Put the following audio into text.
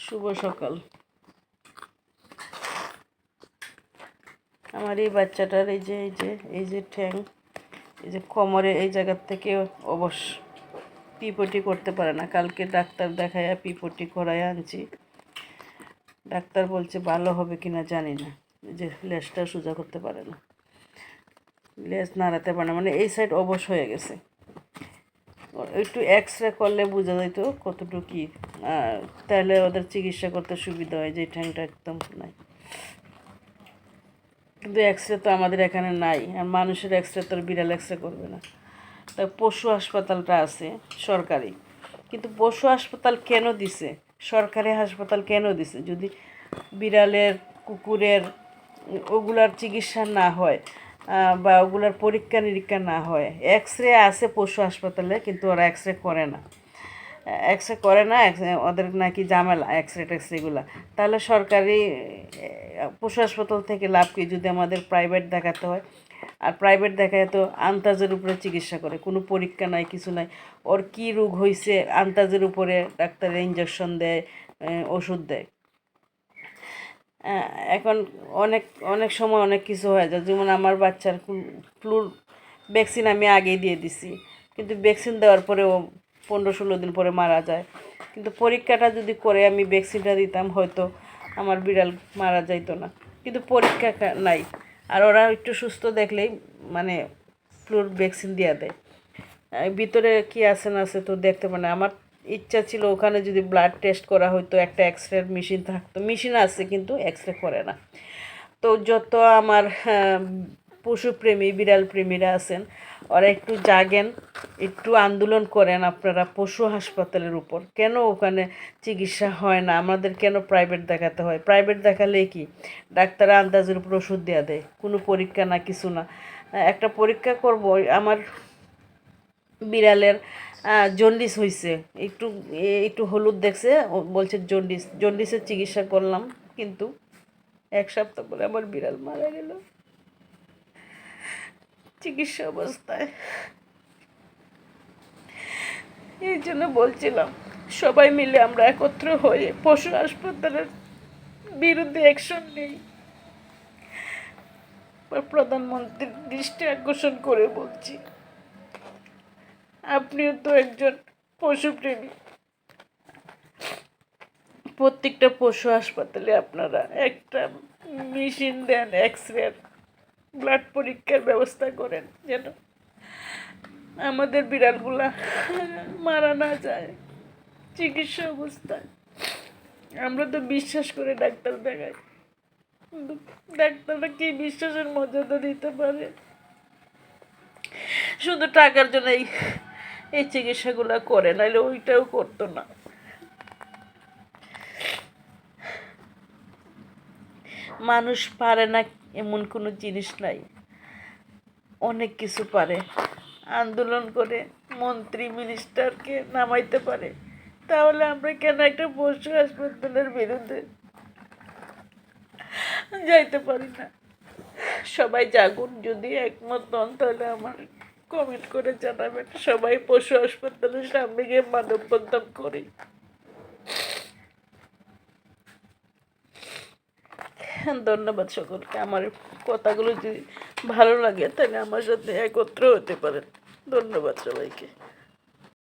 শুভ সকাল। আমার এই বাচ্চাটার এই যে ঠ্যাং, এই যে কোমরে এই জায়গার থেকে অবশ্য পিপটি করতে পারে না। কালকে ডাক্তার দেখাইয়া পিপটি করাই আনছি। ডাক্তার বলছে ভালো হবে কিনা জানি না। এই যে লেজটা সোজা করতে পারে না, লেজ নাড়াতে পারে না, মানে এই সাইড অবশ হয়ে গেছে। একটু এক্সরে করলে বোঝা যেত কতটুকু কী, তাহলে ওদের চিকিৎসা করতে সুবিধা হয়। যে ঠ্যাংটা একদম নাই, কিন্তু এক্সরে তো আমাদের এখানে নাই, আর মানুষের এক্সরে তো বিড়াল এক্সরে করবে না। তা পশু হাসপাতালটা আছে সরকারি, কিন্তু পশু হাসপাতাল কেন দিছে, সরকারি হাসপাতাল কেন দিছে? যদি বিড়ালের, কুকুরের ওগুলার চিকিৎসা না হয় বা ওগুলার পরীক্ষা নিরীক্ষা না হয়, এক্সরে আছে পশু হাসপাতালে, কিন্তু ওরা এক্সরে করে না। ওদের নাকি ঝামেলা এক্সরে টেক্সরেগুলো। তাহলে সরকারি পশু হাসপাতাল থেকে লাভ কি, যদি আমাদের প্রাইভেট দেখাতে হয়? আর প্রাইভেট দেখায় তো আন্তাজের উপরে চিকিৎসা করে, কোনো পরীক্ষা নাই, কিছু নাই। ওর কি রোগ হয়েছে আন্তাজের উপরে ডাক্তার ইঞ্জেকশন দেয়, ওষুধ দেয়। এখন অনেক অনেক সময় অনেক কিছু হয়ে যায়। যেমন আমার বাচ্চার ফ্লুর ভ্যাকসিন আমি আগেই দিয়ে দিছি, কিন্তু ভ্যাকসিন দেওয়ার পরে ও 15-16 দিন পরে মারা যায়। কিন্তু পরীক্ষাটা যদি করে আমি ভ্যাকসিনটা দিতাম, হয়তো আমার বিড়াল মারা যাইতো না। কিন্তু পরীক্ষা নাই, আর ওরা একটু সুস্থ দেখলেই মানে ফ্লুর ভ্যাকসিন দিয়ে দেয়। ভিতরে কি আছে না আছে তো দেখতে পারে না। আমার ইচ্ছা ছিল ওখানে যদি ব্লাড টেস্ট করা হতো, একটা এক্সরে মেশিন থাকতো। মেশিন আছে কিন্তু এক্সরে করে না। তো যত আমার পশুপ্রেমী, বিড়াল প্রেমীরা আছেন, ওরা একটু জাগেন, একটু আন্দোলন করেন আপনারা পশু হাসপাতালের উপর। কেন ওখানে চিকিৎসা হয় না? আমাদের কেন প্রাইভেট দেখাতে হয়? প্রাইভেট দেখালে কি, ডাক্তার আন্দাজের উপর ওষুধ দেওয়া দেয়, কোনো পরীক্ষা না, কিছু না। একটা পরীক্ষা করব, আমার বিড়ালের জন্ডিস হয়েছে, একটু একটু হলুদ দেখছে, বলছে জন্ডিস। জন্ডিসের চিকিৎসা করলাম, কিন্তু 1 সপ্তাহ পরে আমার বিড়াল মারা গেল চিকিৎসা অবস্থায়। এই জন্য বলছিলাম সবাই মিলে আমরা একত্র হয়ে পশু হাসপাতালের বিরুদ্ধে অ্যাকশন নেই। প্রধানমন্ত্রীর দৃষ্টি আকর্ষণ করে বলছি, আপনিও তো একজন পশুপ্রেমী। প্রত্যেকটা পশু হাসপাতালে আপনারা একটা মেশিন দেন, এক্সরে, ব্লাড পরীক্ষার ব্যবস্থা করেন, যেন আমাদের বিড়ালগুলা মারা না যায় চিকিৎসা অবস্থায়। আমরা তো বিশ্বাস করে ডাক্তার দেখাই, কিন্তু ডাক্তাররা কি বিশ্বাসের মর্যাদা দিতে পারে? শুধু টাকার জন্য এই চিকিৎসাগুলো করে, নাহলে ওইটাও করতো না। মানুষ পারে না এমন কোনো জিনিস নাই, অনেক কিছু পারে। আন্দোলন করে মন্ত্রী মিনিস্টারকে নামাইতে পারে, তাহলে আমরা কেন একটা পশু হাসপাতালের বিরুদ্ধে যাইতে পারি না? সবাই জাগুন, যদি একমত হন তাহলে আমার কমেন্ট করে জানাবেন। সবাই পশু হাসপাতালের সামনে গিয়ে মানববন্ধন করি। ধন্যবাদ সকলকে। আমার কথাগুলো যদি ভালো লাগে তাহলে আমার সাথে একত্র হতে পারেন। ধন্যবাদ সবাইকে।